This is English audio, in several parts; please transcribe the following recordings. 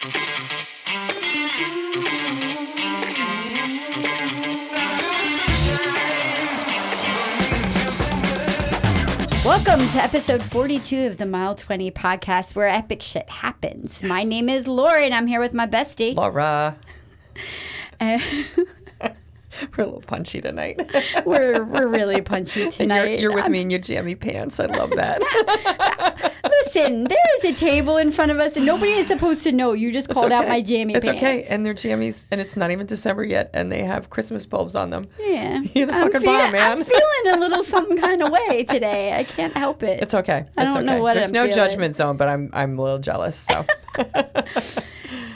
Welcome to episode 42 of the Mile 20 podcast, where epic shit happens. Yes. My name is Laura, and I'm here with my bestie, Laura. We're a little punchy tonight. We're really punchy tonight. You're with me in your jammy pants. I love that. Listen, there is a table in front of us, and nobody is supposed to know. You just called out my jammy pants. It's okay, and they're jammies, and it's not even December yet, and they have Christmas bulbs on them. Yeah. You're the fucking bomb, man. I'm feeling a little something kind of way today. I can't help it. It's okay. I don't know what There's I'm no feeling. judgment zone, but I'm a little jealous. So.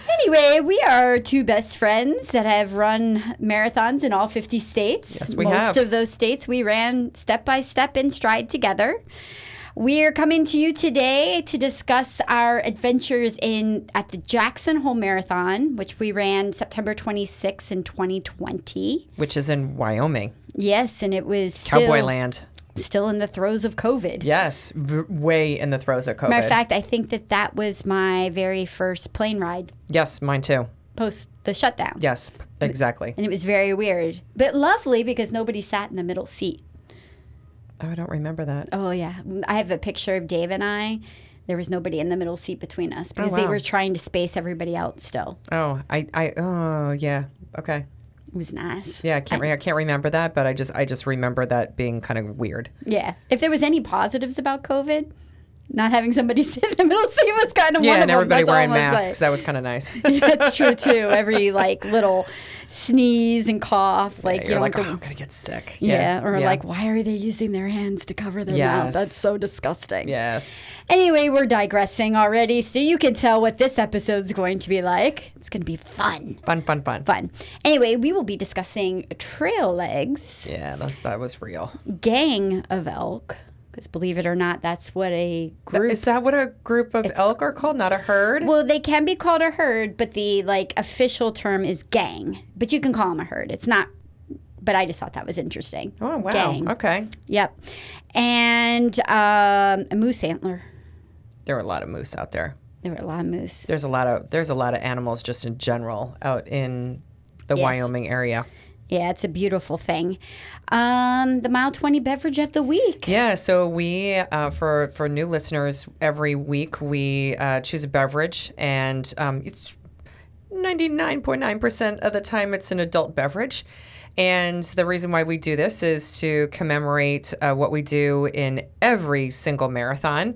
Anyway, we are two best friends that have run marathons in all 50 states. Yes, we have. Most of those states we ran step by step in stride together. We're coming to you today to discuss our adventures at the Jackson Hole Marathon, which we ran September 26th in 2020. Which is in Wyoming. Yes, and it was Cowboy land. Still in the throes of COVID. Yes, way in the throes of COVID. Matter of fact, I think that was my very first plane ride. Yes, mine too. Post the shutdown. Yes, exactly. And it was very weird, but lovely because nobody sat in the middle seat. Oh, I don't remember that. Oh, yeah. I have a picture of Dave and I. There was nobody in the middle seat between us because they were trying to space everybody out still. Oh, oh, yeah. Okay. It was nice. Yeah, I can't remember that, but I just remember that being kind of weird. Yeah. If there was any positives about COVID, not having somebody sit in the middle seat was kind of wonderful. Yeah, and everybody That's wearing masks. That was kind of nice. Yeah, that's true, too. Every, little sneeze and cough. Yeah, you're like, I'm going to get sick. Yeah, or why are they using their hands to cover their mouth? That's so disgusting. Yes. Anyway, we're digressing already, so you can tell what this episode's going to be like. It's going to be fun. Fun. Anyway, we will be discussing trail legs. Yeah, that was real. Gang of elk. Because believe it or not, that's what a group... Is that what a group of elk are called? Not a herd? Well, they can be called a herd, but the official term is gang. But you can call them a herd. It's not... But I just thought that was interesting. Oh, wow. Gang. Okay. Yep. And a moose antler. There were a lot of moose out there. There were a lot of moose. There's a lot of animals just in general out in the Wyoming area. Yeah, it's a beautiful thing. The Mile 20 beverage of the week. Yeah, so we, for new listeners, every week we choose a beverage, and it's 99.9% of the time it's an adult beverage. And the reason why we do this is to commemorate what we do in every single marathon,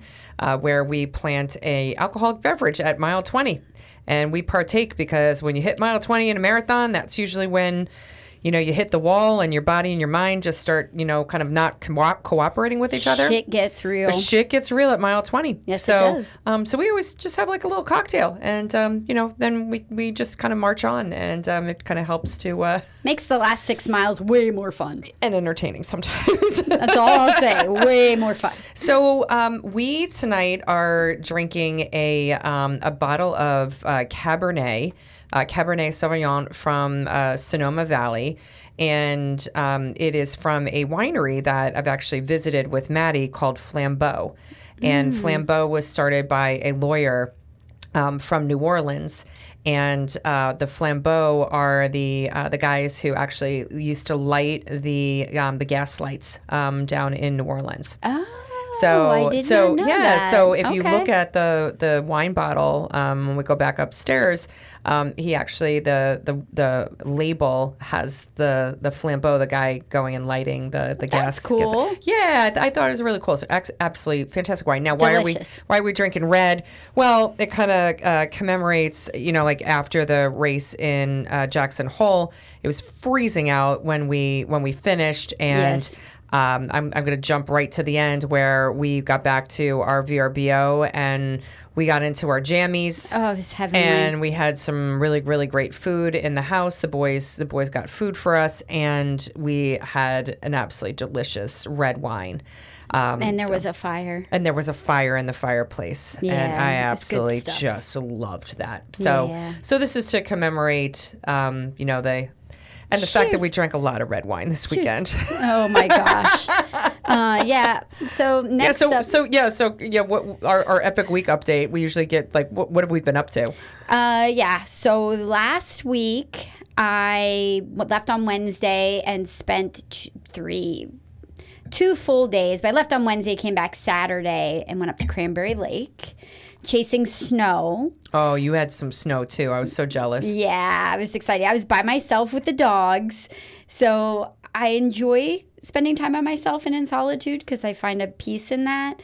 where we plant a alcoholic beverage at Mile 20. And we partake because when you hit Mile 20 in a marathon, that's usually when... you hit the wall and your body and your mind just start, kind of not cooperating with each other. Shit gets real. The shit gets real at Mile 20. Yes, it does. So we always just have a little cocktail. And, then we just kind of march on. And it kind of helps to... Makes the last 6 miles way more fun. And entertaining sometimes. That's all I'll say. Way more fun. So we tonight are drinking a bottle of Cabernet Sauvignon from Sonoma Valley. And it is from a winery that I've actually visited with Maddie called Flambeau. And Flambeau was started by a lawyer from New Orleans. And the Flambeau are the guys who actually used to light the gas lights down in New Orleans. Oh. I did not know that. So if you look at the wine bottle, when we go back upstairs, he actually the label has the Flambeau, the guy going and lighting the gas. That's cool. Yeah, I thought it was really cool. So absolutely fantastic wine. Now, Delicious. why are we drinking red? Well, it kind of commemorates, after the race in Jackson Hole, it was freezing out when we finished, and. Yes. I'm going to jump right to the end where we got back to our VRBO and we got into our jammies. Oh, it was heavenly. And we had some really, really great food in the house. The boys got food for us, and we had an absolutely delicious red wine. And there was a fire. And there was a fire in the fireplace. Yeah, and I absolutely good stuff. just loved that. So this is to commemorate, the fact that we drank a lot of red wine this weekend. Oh, my gosh. Yeah. So next up. What our epic week update? We usually get like, what have we been up to? Yeah. So last week I left on Wednesday and spent 2 full days. But I left on Wednesday, came back Saturday, and went up to Cranberry Lake, chasing snow. Oh, you had some snow too. I was so jealous. Yeah, I was excited. I was by myself with the dogs, so I enjoy spending time by myself and in solitude because I find a peace in that.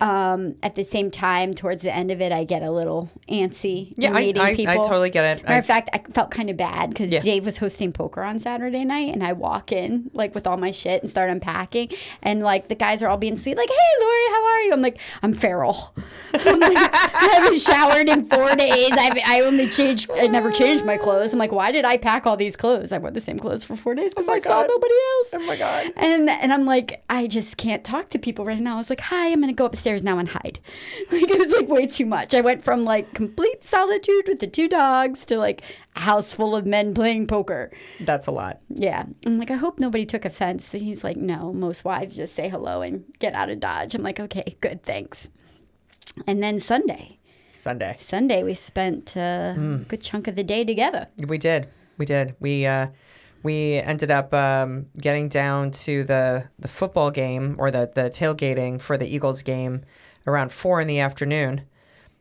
At the same time, towards the end of it, I get a little antsy. Yeah, meeting people. I totally get it. Matter of fact, I felt kind of bad because Dave was hosting poker on Saturday night, and I walk in like with all my shit and start unpacking, and like the guys are all being sweet, like, "Hey, Lori, how are you?" I'm like, "I'm feral." I'm like, I haven't showered in 4 days. I never changed my clothes. I'm like, why did I pack all these clothes? I wore the same clothes for 4 days because I saw nobody else. Oh my God. And I'm like, I just can't talk to people right now. I was like, "Hi, I'm gonna go upstairs now and hide." Like, it was like way too much. I went from like complete solitude with the 2 dogs to like a house full of men playing poker. That's a lot. Yeah. I'm like, I hope nobody took offense. And he's like, no, most wives just say hello and get out of Dodge. I'm like, okay, good, thanks. And then Sunday we spent a good chunk of the day together. We did. We ended up getting down to the football game or the tailgating for the Eagles game around 4 p.m.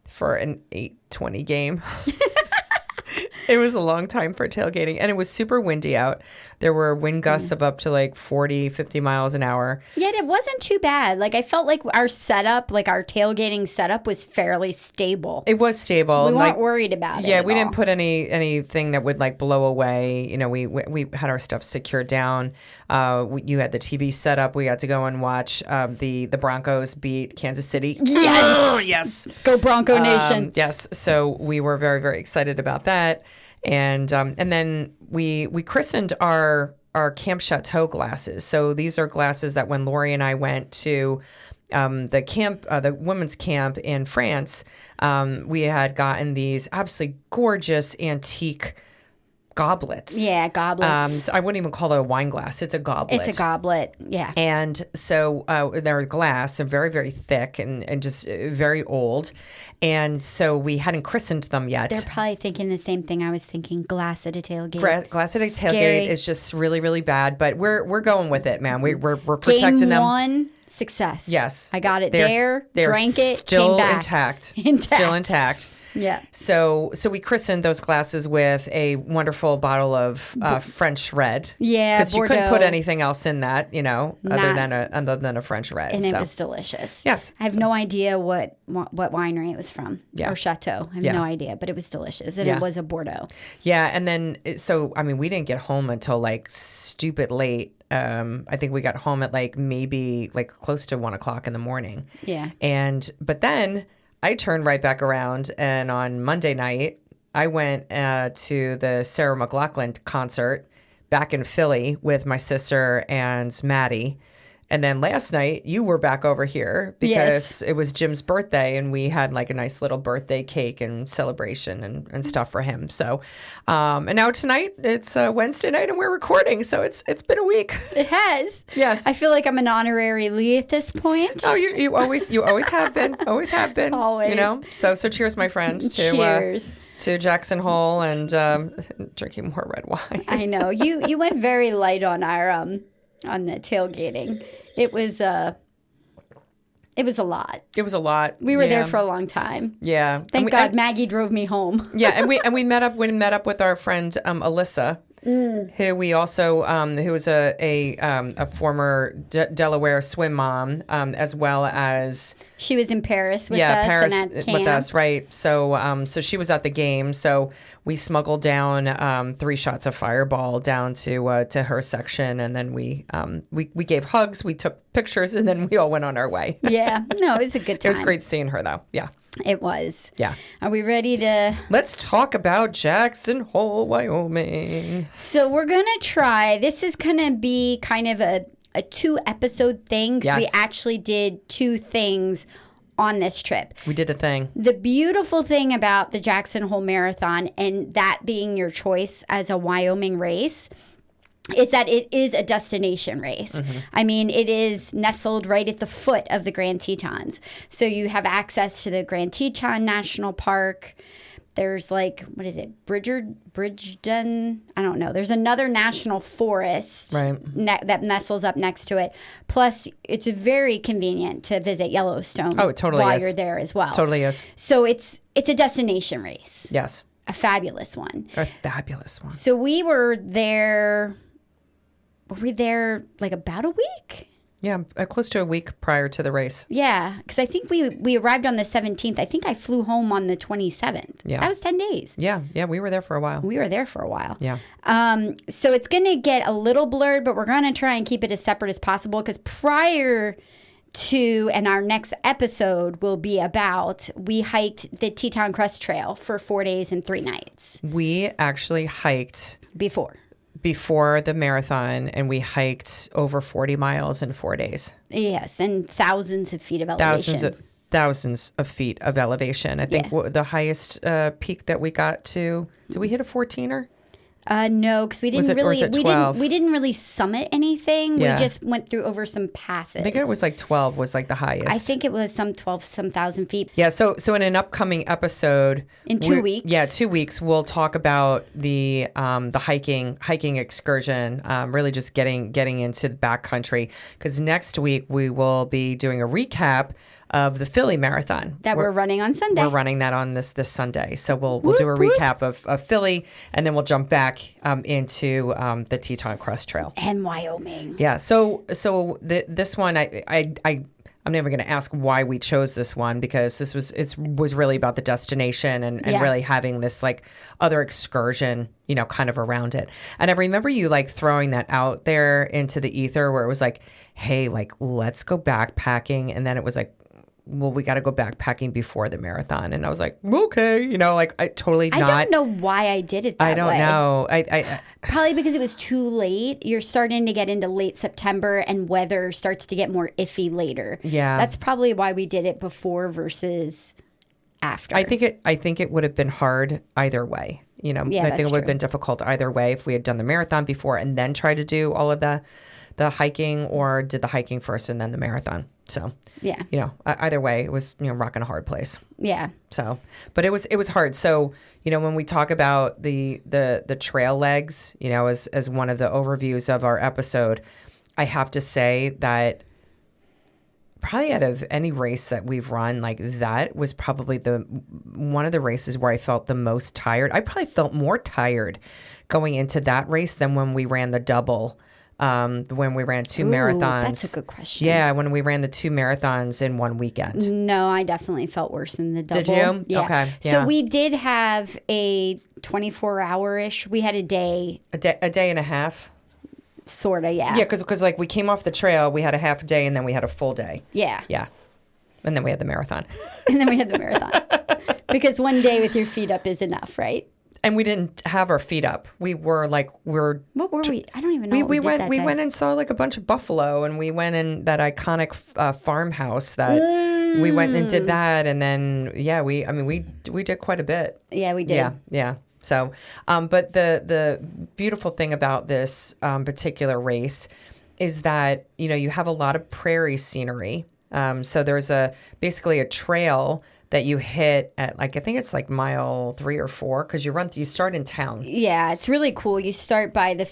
for an 8:20 game. It was a long time for tailgating, and it was super windy out. There were wind gusts of up to like 40, 50 miles an hour. Yet it wasn't too bad. Like, I felt like our setup, like our tailgating setup, was fairly stable. It was stable. We weren't worried about it. Yeah, we didn't put anything that would like blow away. You know, we had our stuff secured down. You had the TV set up. We got to go and watch the Broncos beat Kansas City. Yes. Yes. Go Bronco Nation. Yes. So we were very, very excited about that. And then we christened our Camp Chateau glasses. So these are glasses that when Lori and I went to the women's camp in France, we had gotten these absolutely gorgeous antique goblets. Yeah, goblets. So I wouldn't even call it a wine glass. It's a goblet. It's a goblet, yeah. And so they're glass and very, very thick and just very old. And so we hadn't christened them yet. They're probably thinking the same thing I was thinking. Glass at a tailgate. Glass at a tailgate is just really, really bad. But we're going with it, man. We're protecting them. Game 1, success. Yes. I got it they're drank it, still came back. Intact. Intact. Still intact. Yeah. So we christened those glasses with a wonderful bottle of French red. Yeah, because you couldn't Bordeaux. put anything else in that, other than a French red. And it was delicious. Yes. I have no idea what winery it was from or chateau. I have no idea, but it was delicious, and it was a Bordeaux. Yeah, and then we didn't get home until like stupid late. I think we got home at like maybe like close to 1 o'clock in the morning. Yeah. But then I turned right back around, and on Monday night, I went to the Sarah McLachlan concert back in Philly with my sister and Maddie. And then last night, you were back over here because it was Jim's birthday, and we had like a nice little birthday cake and celebration and stuff for him. So, and now tonight, it's Wednesday night, and we're recording. So it's been a week. It has. Yes. I feel like I'm an honorary Lee at this point. Oh, you always have been. Always have been. Always. You know? So cheers, my friends. Cheers. To Jackson Hole and drinking more red wine. I know. You went very light on our on the tailgating. It was a lot. It was a lot. We were there for a long time. Yeah. Thank God Maggie drove me home. Yeah, and we met up with our friend Alyssa, who we also who was a former Delaware swim mom, as well as she was in Paris with us. Paris and at camp. with us, right? So so she was at the game. So we smuggled down 3 shots of Fireball down to her section, and then we gave hugs, we took pictures, and then we all went on our way. Yeah, no, it was a good time. It was great seeing her, though. Yeah, it was. Yeah. Are we ready to? Let's talk about Jackson Hole, Wyoming. So we're gonna try. This is gonna be kind of a 2-episode thing because we actually did 2 things on this trip. We did a thing. The beautiful thing about the Jackson Hole Marathon, and that being your choice as a Wyoming race, is that it is a destination race. I mean, it is nestled right at the foot of the Grand Tetons. So you have access to the Grand Teton National Park. There's like, what is it? Bridgeton? I don't know. There's another national forest that nestles up next to it. Plus, it's very convenient to visit Yellowstone. Oh, it totally while is. you're there as well. Totally is. So it's a destination race. Yes. A fabulous one. A fabulous one. So we were there. Were we there like about a week? Yeah, close to a week prior to the race. Yeah, because I think we arrived on the 17th. I think I flew home on the 27th. Yeah. That was 10 days. Yeah, we were there for a while. We were there for a while. Yeah. So it's going to get a little blurred, but we're going to try and keep it as separate as possible because prior to, and our next episode will be about, we hiked the Teton Crest Trail for 4 days and 3 nights. We actually hiked before the marathon, and we hiked over 40 miles in 4 days. Yes, and thousands of feet of elevation. Thousands of feet of elevation. I think the highest peak that we got to, did we hit a 14er? No, because we didn't we didn't really summit anything. Yeah. We just went through over some passes. I think it was like 12 was like the highest. I think it was some 1,000 feet. Yeah. So in an upcoming episode in 2 weeks. Yeah, 2 weeks, we'll talk about the hiking excursion. Really just getting into the backcountry, because next week we will be doing a recap of the Philly Marathon that we're running on Sunday. We're running that on this Sunday. So we'll do a recap of Philly, and then we'll jump back into the Teton Crest Trail and Wyoming. Yeah. So this one, I'm never going to ask why we chose this one, because it was really about the destination and really having this like other excursion, kind of around it. And I remember you like throwing that out there into the ether where it was like, hey, like, let's go backpacking. And then it was like, well, we got to go backpacking before the marathon. And I was like, okay, like I totally not. I don't know why I did it that way. I don't know. I probably because it was too late. You're starting to get into late September and weather starts to get more iffy later. Yeah. That's probably why we did it before versus after. I think it would have been hard either way. I think it would have been difficult either way if we had done the marathon before and then tried to do all of the hiking, or did the hiking first and then the marathon. So, yeah, either way, it was, rocking a hard place. Yeah. So, but it was hard. So, when we talk about the trail legs, as one of the overviews of our episode, I have to say that probably out of any race that we've run, like that was probably one of the races where I felt the most tired. I probably felt more tired going into that race than when we ran the double. When we ran 2 marathons. That's a good question. Yeah, when we ran the 2 marathons in one weekend. No, I definitely felt worse than the double. Did you? Yeah. Okay. Yeah. So we did have a 24-hour-ish. We had a day. A day and a half? Sort of, yeah. Yeah, because like we came off the trail, we had a half a day, and then we had a full day. Yeah. Yeah. And then we had the marathon. Because one day with your feet up is enough, right? And we didn't have our feet up. We were like, what were we? I don't even know. We went and saw like a bunch of buffalo, and we went in that iconic farmhouse that we went and did that, and then we did quite a bit. Yeah, we did. Yeah. So, but the beautiful thing about this particular race is that you have a lot of prairie scenery. So there's basically a trail that you hit at I think it's like mile 3 or 4, because you start in town. Yeah, it's really cool. You start by the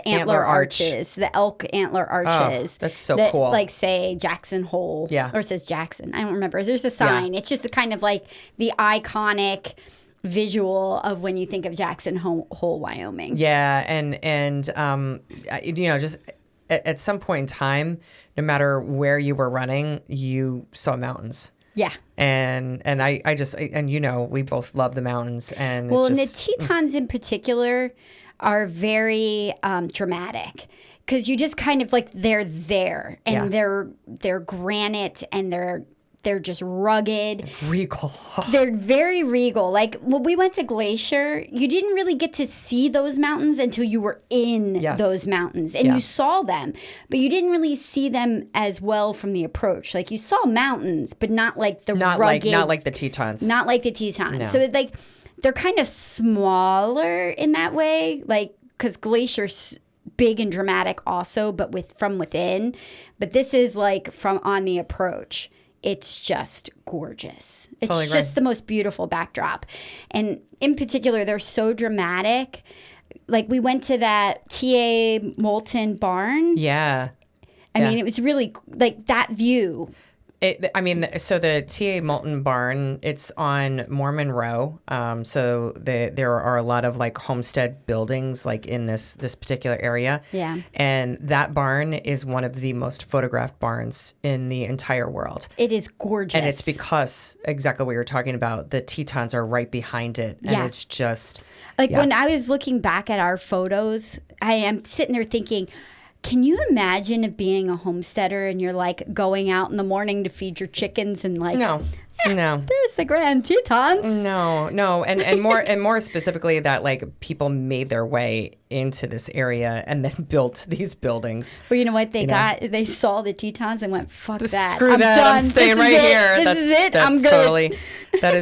antler arches, the elk antler arches. Oh, that's so cool. Like say Jackson Hole. Yeah. Or it says Jackson. I don't remember. There's a sign. Yeah. It's just kind of like the iconic visual of when you think of Jackson Hole, Wyoming. Yeah, and just at some point in time, no matter where you were running, you saw mountains. Yeah. And we both love the mountains. And and the Tetons in particular are very dramatic, because you just kind of like they're there, and they're granite, and they're just rugged. Regal. They're very regal. Like when we went to Glacier, you didn't really get to see those mountains until you were in those mountains. And you saw them, but you didn't really see them as well from the approach. Like you saw mountains, but not like the rugged. Not like the Tetons. Not like the Tetons. No. So they're kind of smaller in that way. Like because Glacier's big and dramatic also, but from within. But this is like from on the approach. It's just gorgeous. It's Totally just the most beautiful backdrop. And in particular, they're so dramatic. Like we went to that TA Molten barn. Yeah. I mean, it was really like that view. So the TA Molten Barn, it's on Mormon Row. So there are a lot of like homestead buildings like in this particular area. Yeah. And that barn is one of the most photographed barns in the entire world. It is gorgeous. And it's because exactly what you're talking about. The Tetons are right behind it. And it's just like when I was looking back at our photos, I am sitting there thinking, can you imagine it being a homesteader and you're like going out in the morning to feed your chickens and like no. There's the Grand Tetons. No, and more specifically that like people made their way into this area and then built these buildings. Well, you know what they saw the Tetons and went, fuck that. Screw that. Done. I'm staying right here. This is it. I'm good. That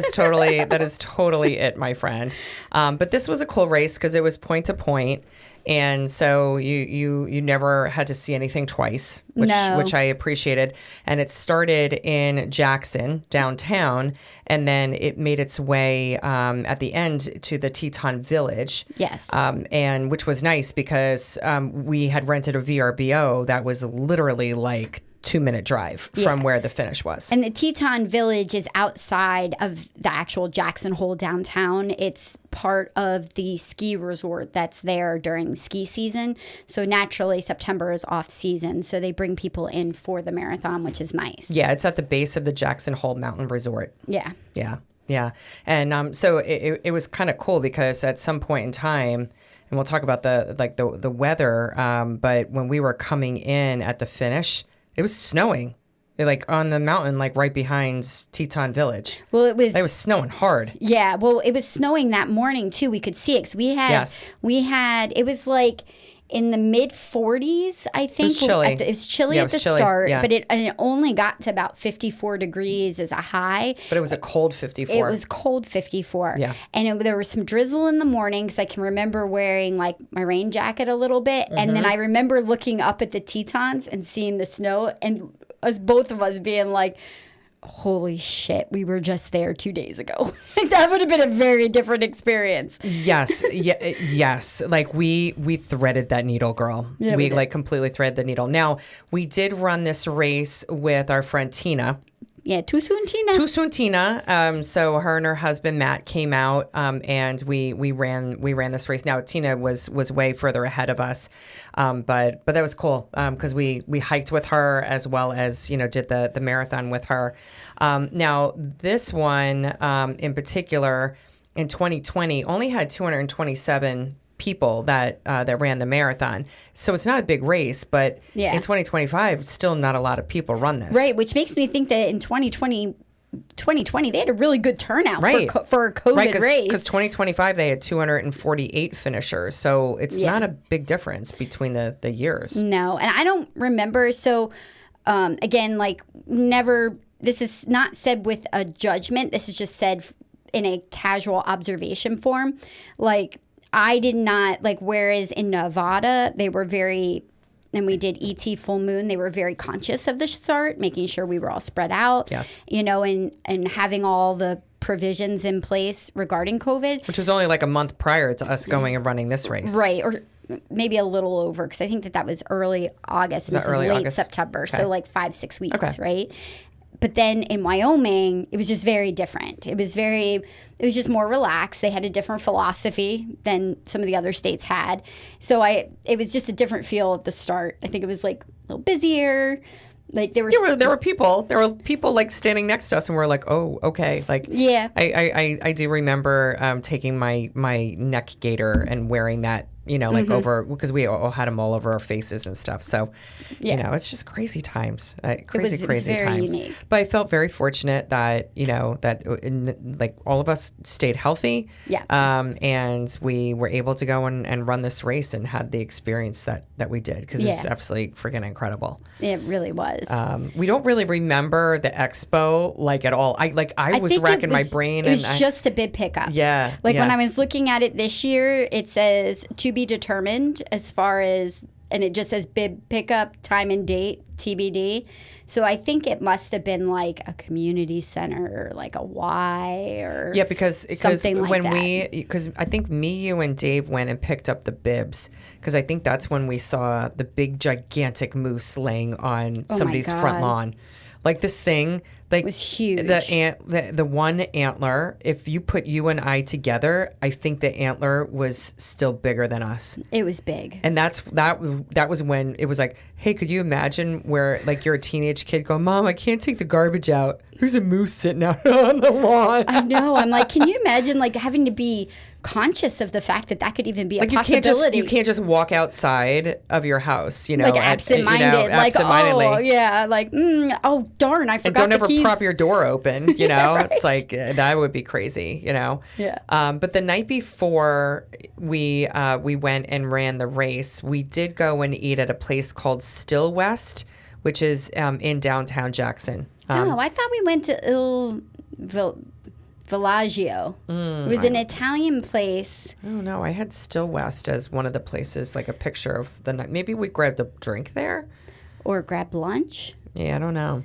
is totally it, my friend. But this was a cool race because it was point to point. And so you never had to see anything twice, which I appreciated. And it started in Jackson, downtown, and then it made its way at the end to the Teton Village. Yes. And which was nice because we had rented a VRBO that was literally like 2-minute drive from where the finish was. And the Teton Village is outside of the actual Jackson Hole downtown. It's part of the ski resort that's there during ski season. So naturally, September is off season. So they bring people in for the marathon, which is nice. Yeah, it's at the base of the Jackson Hole Mountain Resort. Yeah. Yeah. And so it was kind of cool because at some point in time, and we'll talk about the weather, but when we were coming in at the finish, it was snowing, like on the mountain, like right behind Teton Village. Well, it was snowing hard. Yeah, well, it was snowing that morning too. We could see it because we had it was like in the mid 40s, I think. It was chilly. It was chilly at the start, but it only got to about 54 degrees as a high. But it was a cold 54. It was cold 54. Yeah. And there was some drizzle in the morning because I can remember wearing like my rain jacket a little bit. Mm-hmm. And then I remember looking up at the Tetons and seeing the snow and both of us being like, holy shit, we were just there 2 days ago. Like that would have been a very different experience. Yes. Like we threaded that needle, girl. Yeah, we like completely threaded the needle. Now, we did run this race with our friend Tina. Yeah, too soon, Tina. So her and her husband Matt came out, and we ran this race. Now Tina was way further ahead of us, but that was cool because we hiked with her as well as did the marathon with her. Now this one in particular in 2020 only had 227 people that ran the marathon. So it's not a big race, but in 2025, still not a lot of people run this. Right, which makes me think that in 2020, they had a really good turnout for a COVID race. Because 2025, they had 248 finishers. So it's not a big difference between the years. No, and I don't remember. So again, like never, this is not said with a judgment. This is just said in a casual observation form. Like, I did not, like, whereas in Nevada, they were very, and we did ET full moon, they were very conscious of the start, making sure we were all spread out. Yes. And having all the provisions in place regarding COVID. Which was only like a month prior to us going and running this race. Right. Or maybe a little over, because I think that was early August. And this is late August? September. Okay. So like 5-6 weeks, right? But then in Wyoming, it was just very different. It was just more relaxed. They had a different philosophy than some of the other states had. So it was just a different feel at the start. I think it was like a little busier. Like there were people like standing next to us, and we're like, oh, okay. Like I do remember taking my neck gaiter and wearing that. Like over, because we all had them all over our faces and stuff. So, it's just crazy times, crazy times. Unique. But I felt very fortunate that, like all of us stayed healthy. Yeah. And we were able to go and run this race and had the experience that we did, because it was absolutely freaking incredible. It really was. We don't really remember the expo like at all. I was racking my brain. It was just a bid pickup. Yeah. Like when I was looking at it this year, it says 2 be determined as far as, and it just says bib pickup, time and date, TBD. So I think it must have been like a community center or like a Y or because something like when that. because I think me, you, and Dave went and picked up the bibs because I think that's when we saw the big gigantic moose laying on somebody's front God. lawn. Like this thing, like was huge. The one antler. If you put you and I together, I think the antler was still bigger than us. It was big. And that was when it was like, hey, could you imagine where like you're a teenage kid going, Mom, I can't take the garbage out. There's a moose sitting out on the lawn. I know. I'm like, can you imagine like having to be conscious of the fact that that could even be a possibility? You can't just walk outside of your house, like absent-minded, absent-mindedly. oh yeah, like oh darn, I forgot and don't the ever keys. prop your door open. You know, Right. It's like that would be crazy. You know. Yeah. But the night before we went and ran the race, we did go and eat at a place called Still West, which is in downtown Jackson. Oh, I thought we went to Villaggio. It was an Italian place. Oh no, I had Still West as one of the places, like a picture of the night. Maybe we grabbed a drink there. Or grab lunch. Yeah, I don't know.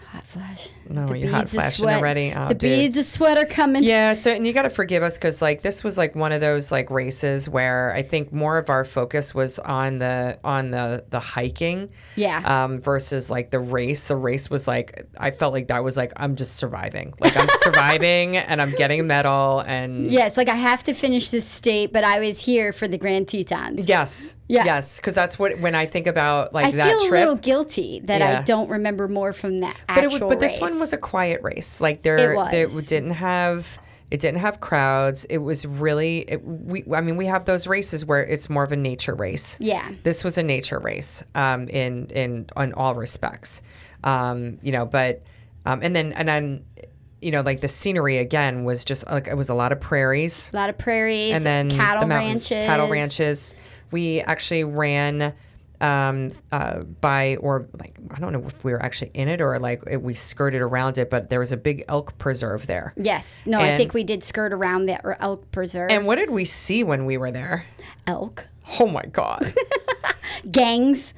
Hot flash. No, The you're hot beads of flashing sweat. already. Oh, the dude. beads of sweat are coming. Yeah, so and you got to forgive us because like this was like one of those like races where I think more of our focus was on the hiking, versus like the race. The race was like I felt like that was like I'm just surviving, like I'm surviving and I'm getting a medal and Yes, like I have to finish this state, but I was here for the Grand Tetons. yes, Yeah. yes, because that's what when I think about like I that feel trip. a little guilty that Yeah. I don't remember more from that But actual but race. this one was a quiet race. Like It was. it didn't have crowds. It was really we have those races where it's more of a nature race. Yeah. This was a nature race in all respects. And then like the scenery again was just like it was a lot of prairies. A lot of prairies, And then cattle the mountains, ranches. cattle ranches. We actually ran I don't know if we were actually in it or like we skirted around it, but there was a big elk preserve there. Yes. No, I think we did skirt around the elk preserve. And what did we see when we were there? Elk. Oh my God. Gangs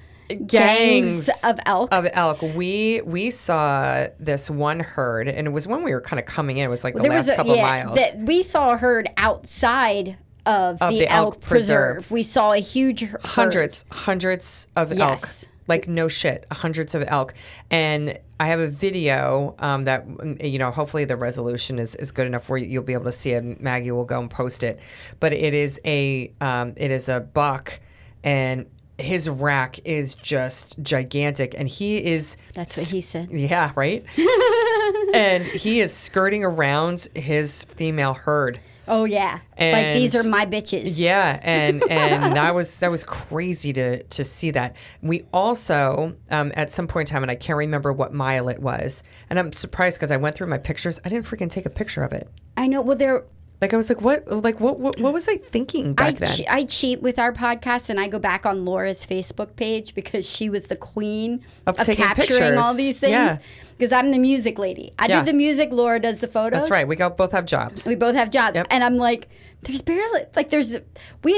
of elk. We saw this one herd, and it was when we were kind of coming in. It was like the last couple miles. We saw a herd outside of the elk preserve. We saw a huge herd. Hundreds of elk. Like no shit, hundreds of elk. And I have a video that hopefully the resolution is good enough where you'll be able to see it. Maggie will go and post it. But it is a buck, and his rack is just gigantic, and he is. That's what he said. Yeah, right. And he is skirting around his female herd. Oh yeah, And like these are my bitches. Yeah, and that was crazy to see that. We also at some point in time, and I can't remember what mile it was, and I'm surprised because I went through my pictures. I didn't freaking take a picture of it. I know. Well, there. Like I was like, what was I thinking back then? I cheat with our podcast, and I go back on Laura's Facebook page because she was the queen of taking capturing pictures. all these things. Yeah. Because I'm the music lady. I do the music. Laura does the photos. That's right. We both have jobs. We both have jobs, Yep. and I'm like, we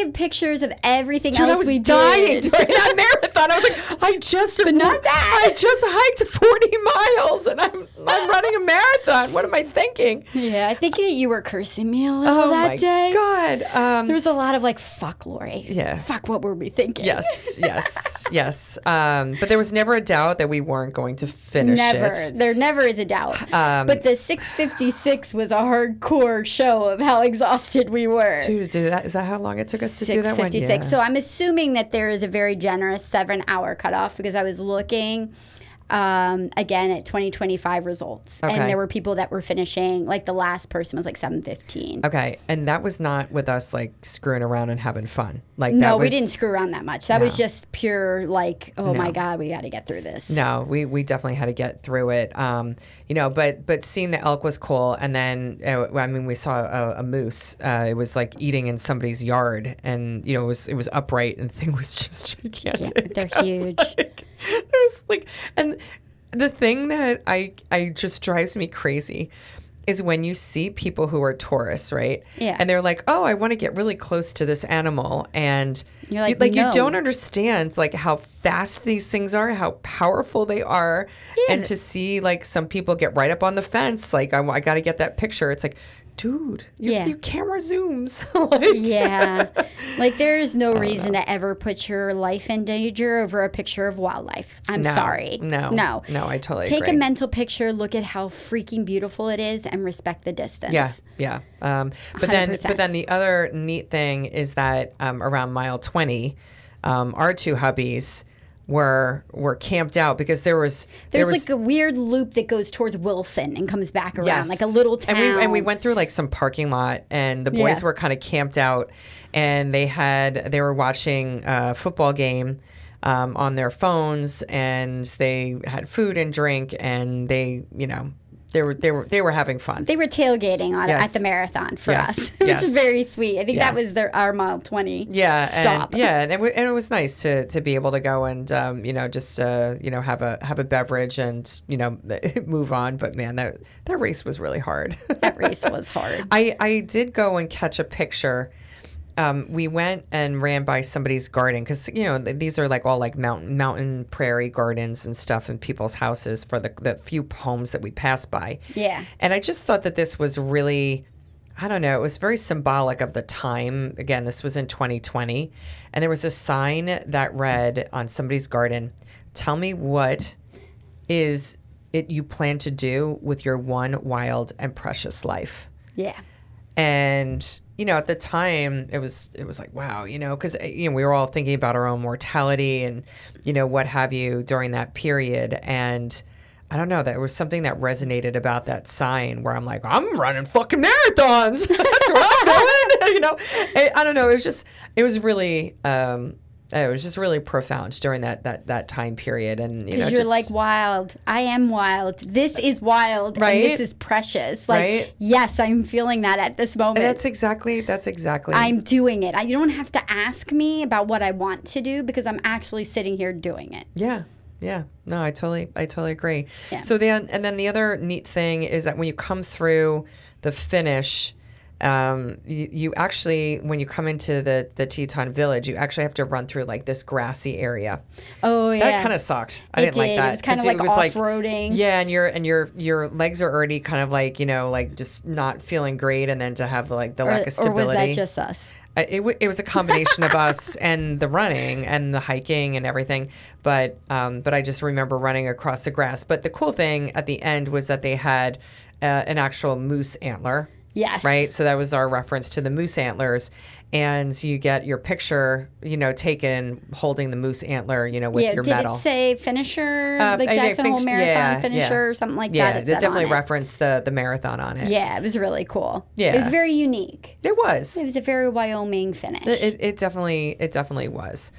have pictures of everything Dude, I else was we dying did. during that marathon. I was like, I just hiked 40 miles and I'm running a marathon. What am I thinking? Yeah, I think that you were cursing me a little Oh that my day. God. There was a lot of like, fuck, Lori. Yeah. Fuck, what were we thinking? Yes. But there was never a doubt that we weren't going to finish it. There never is a doubt. But the 6:56 was a hardcore show of how exhausted we were. To do that, is that how long it took us to do that one? 6:56. Yeah. So I'm assuming that there is a very generous 7-hour cutoff because I was looking again at 2025 results, Okay. and there were people that were finishing. Like the last person was like 7:15. Okay, and that was not with us like screwing around and having fun. Like No, that was, we didn't screw around that much. That was just pure like, oh my God, we got to get through this. No, we definitely had to get through it. But seeing the elk was cool, and then we saw a moose. It was like eating in somebody's yard, and it was upright, and the thing was just gigantic. Yeah, they're huge. There's like, and the thing that I just drives me crazy is when you see people who are tourists, right? Yeah. And they're like, oh, I want to get really close to this animal. And You're like, you no. don't understand like how fast these things are, how powerful they are. Yeah. And to see like some people get right up on the fence, like I got to get that picture. It's like, dude, your camera zooms. Like, yeah. Like there's no reason to ever put your life in danger over a picture of wildlife. I'm sorry. No, I totally Take agree. a mental picture, look at how freaking beautiful it is, and respect the distance. Yeah. But 100%. then the other neat thing is that around mile 20, our two hubbies were camped out because there's like a weird loop that goes towards Wilson and comes back around, yes. like a little town. And we went through like some parking lot, and the boys were kind of camped out, and they were watching a football game on their phones, and they had food and drink, and they were having fun. They were tailgating at the marathon for us, which is very sweet. I think that was our mile 20 stop. And it was nice to be able to go and just have a beverage and move on. But man, that race was really hard. That race was hard. I did go and catch a picture. We went and ran by somebody's garden because these are like all like mountain prairie gardens and stuff in people's houses for the few homes that we passed by. Yeah. And I just thought that this was really, I don't know, it was very symbolic of the time. Again, this was in 2020, and there was a sign that read on somebody's garden, "Tell me what is it you plan to do with your one wild and precious life." Yeah. And at the time, it was like, wow, because we were all thinking about our own mortality and what have you during that period. And I don't know, there was something that resonated about that sign where I'm like, I'm running fucking marathons. That's where I'm going. I don't know. It was just really profound during that time period. And because you're like, wild. I am wild. This is wild, right? And this is precious. Like, right? Yes, I'm feeling that at this moment. And that's exactly. You I'm doing it. You don't have to ask me about what I want to do because I'm actually sitting here doing it. Yeah. No, I totally agree. Yeah. So then the other neat thing is that when you come through the finish, you actually, when you come into the Teton village, you actually have to run through like this grassy area. Oh yeah. That kind of sucked. I didn't like that. It was kind of like off-roading. Yeah, and your legs are already kind of like, like just not feeling great, and then to have like the lack of stability. Or was that just us? It was a combination of us and the running and the hiking and everything, but I just remember running across the grass. But the cool thing at the end was that they had an actual moose antler. Yes. Right. So that was our reference to the moose antlers, and you get your picture, taken holding the moose antler, with your medal. Did it say finisher, like Jackson Hole Marathon finisher, or something like that? Yeah, it definitely referenced the marathon on it. Yeah, it was really cool. Yeah, it was very unique. It was. It was a very Wyoming finish. It definitely was.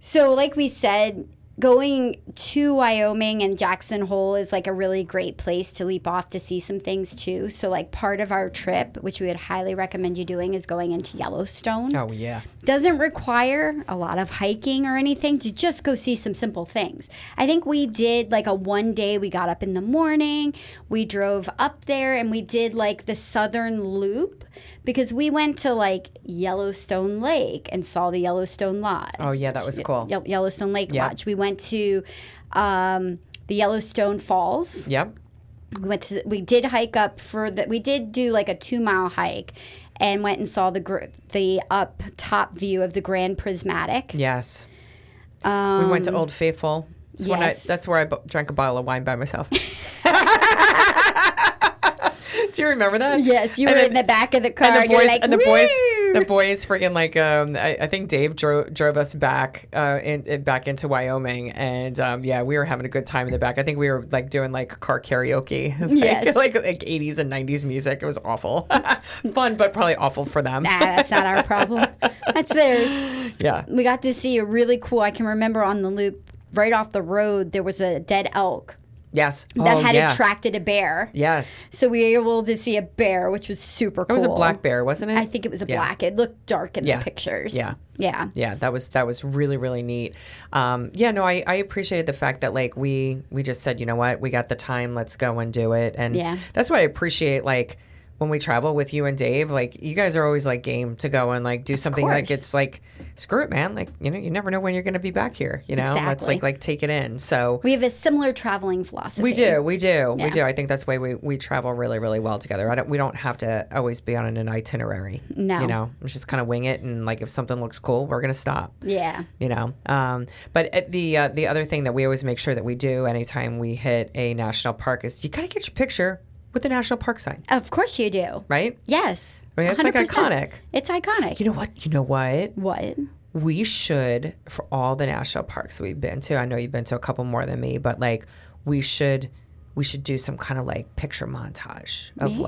So, like we said, going to Wyoming and Jackson Hole is like a really great place to leap off to see some things too. So like part of our trip, which we would highly recommend you doing, is going into Yellowstone. Oh yeah. Doesn't require a lot of hiking or anything to just go see some simple things. I think we did like a one day, we got up in the morning, we drove up there and we did like the southern loop because we went to like Yellowstone Lake and saw the Yellowstone Lodge. Oh yeah, that was cool. Yellowstone Lake Lodge. We went to the Yellowstone Falls. Yep. We did hike up we did do like a 2-mile hike and went and saw the up top view of the Grand Prismatic. Yes. We went to Old Faithful. That's where I drank a bottle of wine by myself. Do you remember that? Yes, you were in the back of the car. And the Woo! boys freaking like I think Dave drove us back back into Wyoming, and we were having a good time in the back. I think we were like doing like car karaoke, like 80s and 90s music. It was awful, fun but probably awful for them. Nah, that's not our problem. That's theirs. Yeah, we got to see a really cool. I can remember on the loop right off the road there was a dead elk. Yes. that had attracted a bear. Yes. So we were able to see a bear, which was super cool. It was a black bear, wasn't it? I think it was a black. It looked dark in the pictures. Yeah. Yeah. Yeah, that was really, really neat. I appreciated the fact that like we just said, you know what, we got the time, let's go and do it. And that's what I appreciate, like when we travel with you and Dave, like you guys are always like game to go and like do something. Like it's like, screw it, man. Like, you know, you never know when you're going to be back here, you know, Exactly. let's like take it in. So we have a similar traveling philosophy. We do. I think that's why we travel really, really well together. We don't have to always be on an itinerary. No. You know, we just kind of wing it. And like, if something looks cool, we're going to stop. Yeah. You know, but the other thing that we always make sure that we do anytime we hit a national park is you got to get your picture with the national park sign. Of course you do. Right? Yes. I mean, it's 100%. like iconic. It's iconic. You know what? What? We should, for all the national parks we've been to, I know you've been to a couple more than me, but like we should do some kind of like picture montage of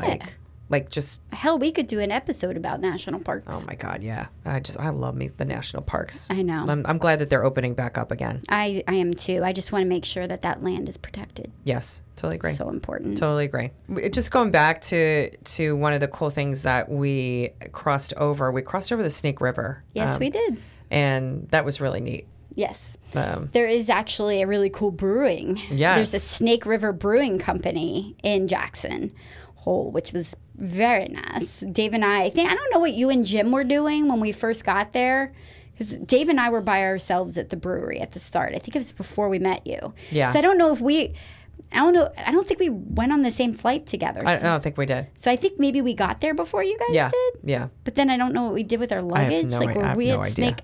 like just. Hell, we could do an episode about national parks. Oh my God, yeah. I love the national parks. I know. I'm glad that they're opening back up again. I am too. I just want to make sure that land is protected. Yes, totally agree. So important. Totally agree. Just going back to one of the cool things that we crossed over the Snake River. Yes, we did. And that was really neat. Yes. There is actually a really cool brewing. Yes. There's a Snake River Brewing Company in Jackson Hole, which was very nice. Dave and I don't know what you and Jim were doing when we first got there. Because Dave and I were by ourselves at the brewery at the start. I think it was before we met you. Yeah. So I don't know if I don't think we went on the same flight together. I don't think we did. So I think maybe we got there before you guys did. Yeah. But then I don't know what we did with our luggage. Snake?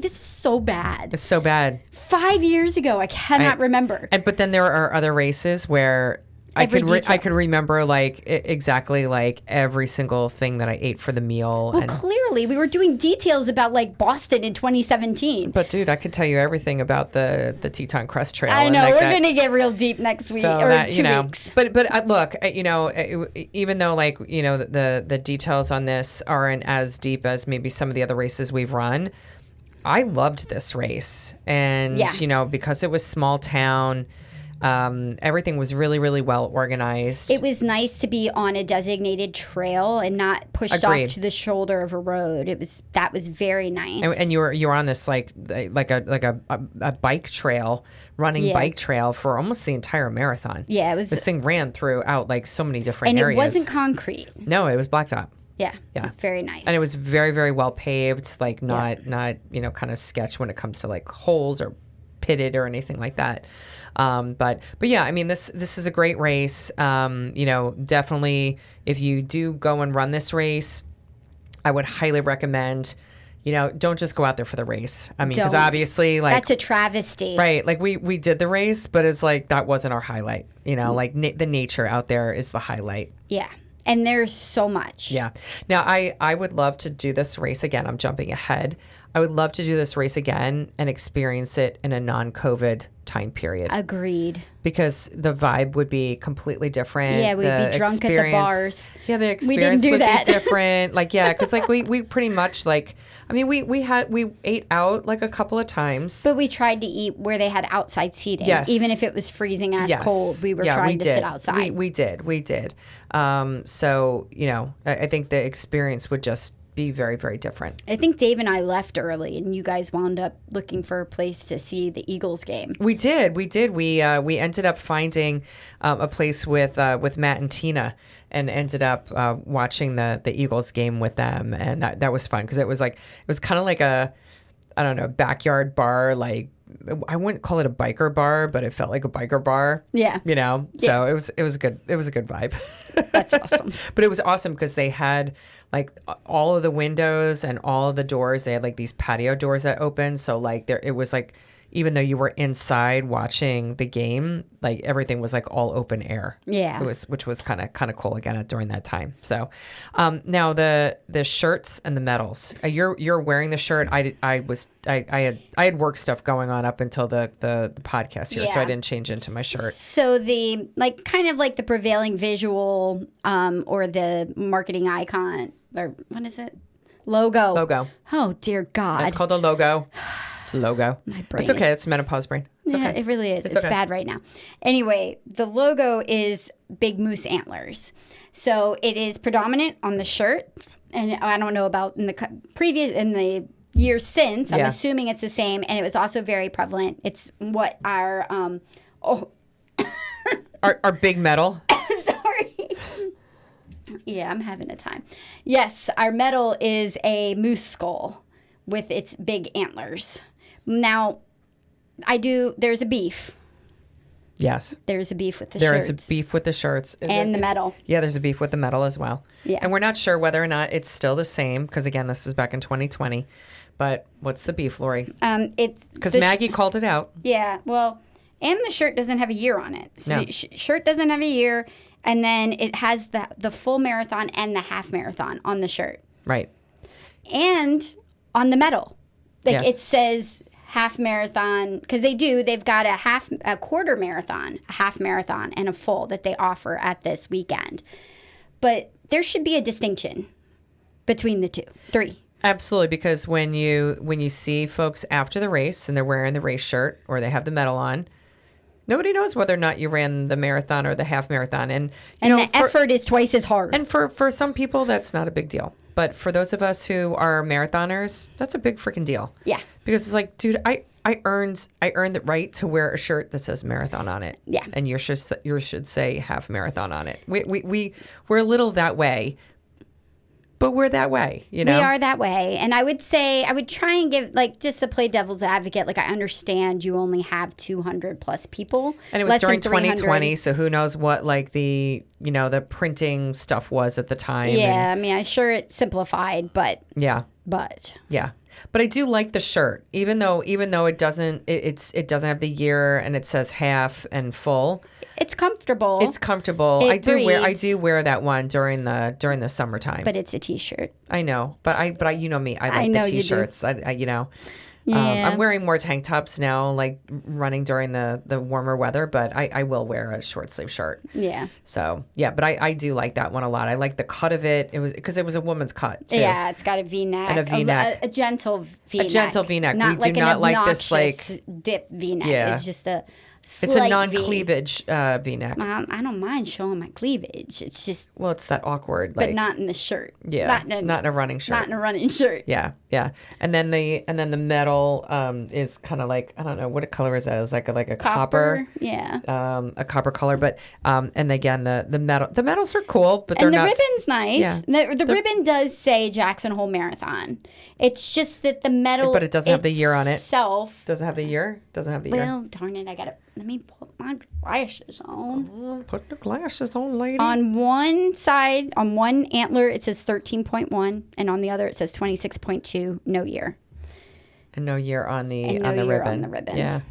This is so bad. It's so bad. 5 years ago, I cannot remember. But then there are other races where I could remember like exactly like every single thing that I ate for the meal. Well, clearly we were doing details about like Boston in 2017. But dude, I could tell you everything about the Teton Crest Trail. I know, we're gonna get real deep next week or 2 weeks. But look, even though like the details on this aren't as deep as maybe some of the other races we've run, I loved this race, and because it was small town. Everything was really, really well organized. It was nice to be on a designated trail and not pushed off to the shoulder of a road. That was very nice. And you were on this like a bike trail, running bike trail for almost the entire marathon. Yeah, it was. This thing ran throughout like so many different areas. And it wasn't concrete. No, it was blacktop. Yeah, it was very nice. And it was very, very well paved, like not kind of sketch when it comes to like holes or pitted or anything like that. But yeah, I mean, this is a great race. Definitely if you do go and run this race, I would highly recommend, don't just go out there for the race. I mean, because obviously like that's a travesty, right? Like we did the race, but it's like, that wasn't our highlight, like the nature out there is the highlight. Yeah. And there's so much. Yeah. Now, I would love to do this race again. I'm jumping ahead. I would love to do this race again and experience it in a non-COVID time period. Agreed. Because the vibe would be completely different. Yeah, we'd be drunk at the bars. Yeah, the experience would be different. Like, yeah, because like we pretty much like, I mean, we ate out like a couple of times. But we tried to eat where they had outside seating. Yes. Even if it was freezing ass cold, we were trying to sit outside. We did. So, I think the experience would just be very, very different. I think Dave and I left early, and you guys wound up looking for a place to see the Eagles game. We did. We ended up finding a place with Matt and Tina, and ended up watching the Eagles game with them, and that was fun because it was kind of like a, I don't know, backyard bar. Like, I wouldn't call it a biker bar, but it felt like a biker bar. Yeah. So it was good. It was a good vibe. That's awesome. But it was awesome because they had like all of the windows and all of the doors. They had like these patio doors that opened. So like it was like, even though you were inside watching the game, like everything was like all open air. Yeah. Which was kind of cool again during that time. So, now the shirts and the medals. You're wearing the shirt. I had work stuff going on up until the podcast here, so I didn't change into my shirt. So the kind of like the prevailing visual, or the marketing icon, or what is it? Logo. Logo. Oh dear God. It's called a logo. It's a logo. My brain. It's okay. It's menopause brain. Yeah, it really is. It's okay. bad right now. Anyway, the logo is big moose antlers. So it is predominant on the shirt. And I don't know about in the years since. I'm assuming it's the same. And it was also very prevalent. It's what our, our big medal. Sorry. Yeah, I'm having a time. Yes, our medal is a moose skull with its big antlers. Now, there's a beef. Yes. There's a beef with the shirts. There is a beef with the shirts. And the medal. Yeah, there's a beef with the medal as well. Yeah. And we're not sure whether or not it's still the same, because again, this is back in 2020. But what's the beef, Lori? Because Maggie called it out. Yeah, well, and the shirt doesn't have a year on it. So No. the shirt doesn't have a year, and then it has the full marathon and the half marathon on the shirt. Right. And on the medal. Yes. It says half marathon, because they've got a quarter marathon, a half marathon, and a full that they offer at this weekend. But there should be a distinction between the three. Absolutely, because when you see folks after the race and they're wearing the race shirt or they have the medal on, nobody knows whether or not you ran the marathon or the half marathon. And the effort is twice as hard. And for some people, that's not a big deal. But for those of us who are marathoners, that's a big freaking deal. Yeah. Because it's like, dude, I earned the right to wear a shirt that says marathon on it. Yeah. And yours should say half marathon on it. We're a little that way. But we're that way, you know? We are that way. And I would try and give, just to play devil's advocate, I understand you only have 200 plus people. And it was during 2020, so who knows what, the printing stuff was at the time. Yeah, I'm sure it's simplified, but. Yeah. Yeah. But I do like the shirt, even though it doesn't have the year and it says half and full. It's comfortable. I do wear that one during the summertime. But it's a t-shirt. I know, but I you know me, I like the t-shirts. I'm wearing more tank tops now, running during the warmer weather, but I will wear a short sleeve shirt. Yeah. So yeah, but I do like that one a lot. I like the cut of it. It was because it was a woman's cut too. Yeah, it's got a V-neck. And a V-neck. A gentle V-neck. A gentle V-neck. Not We do like not an like this dip V-neck. Yeah. It's just a It's a non-cleavage V-neck. I don't mind showing my cleavage. It's just. Well, it's that awkward. But not in the shirt. Yeah. Not in a running shirt. Not in a running shirt. Yeah. Yeah. And then the medal is kind of I don't know, what color is that? It's like a copper. Yeah. A copper color. But and again, the medals are cool, but they're not. And the ribbon's nice. Yeah. The ribbon does say Jackson Hole Marathon. It's just that the medal. But it doesn't have the year on it. Doesn't have the year? Doesn't have the year. Well, darn it, let me put my glasses on. Put the glasses on, lady. On one side, on one antler, it says 13.1, and on the other, it says 26.2, no year. And no year on the ribbon. On the ribbon. Yeah.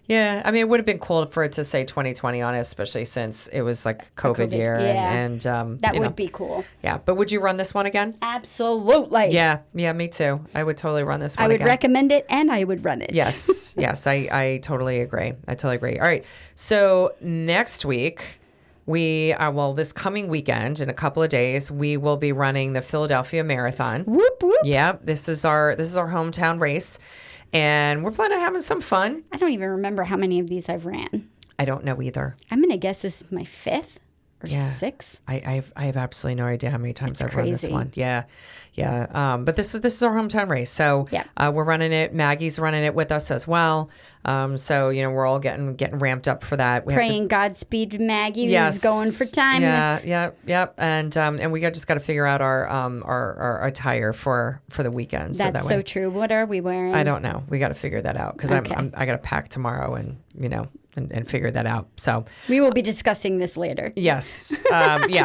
Yeah, it would have been cool for it to say 2020 on it, especially since it was COVID year. Yeah. And that would be cool. Yeah, but would you run this one again? Absolutely. Yeah, me too. I would totally run this one again. I would recommend it, and I would run it. Yes, I totally agree. All right, so next week, this coming weekend, in a couple of days, we will be running the Philadelphia Marathon. Whoop, whoop. Yeah, this is our hometown race. And we're planning on having some fun. I don't even remember how many of these I've ran. I don't know either. I'm going to guess this is my fifth or sixth. I have absolutely no idea how many times I've run this one. Yeah. But this is our hometown race. So we're running it. Maggie's running it with us as well. So, we're all getting ramped up for that. Praying Godspeed Maggie who's going for time. Yeah. And we just got to figure out our attire for the weekend. That's so true. What are we wearing? I don't know. We got to figure that out because I got to pack tomorrow and figure that out. So we will be discussing this later. Yes.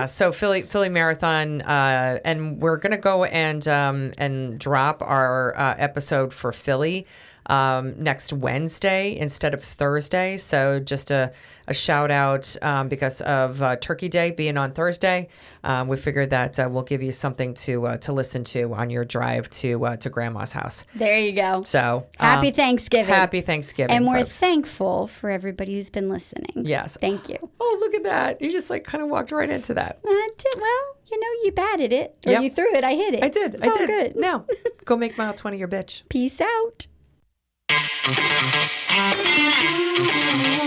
So Philly Marathon, and we're going to go and drop our episode for Philly next Wednesday instead of Thursday. So just a shout out because of Turkey Day being on Thursday. We figured that we'll give you something to listen to on your drive to Grandma's house. There you go. So happy Thanksgiving. Happy Thanksgiving, and we're folks. Thankful for everybody who's been listening. Yes. Thank you. Oh, look at that. You just kind of walked right into that. You batted it. Or you threw it. I hit it. I did. It's all good. Now, go make mile 20 your bitch. Peace out. Bye.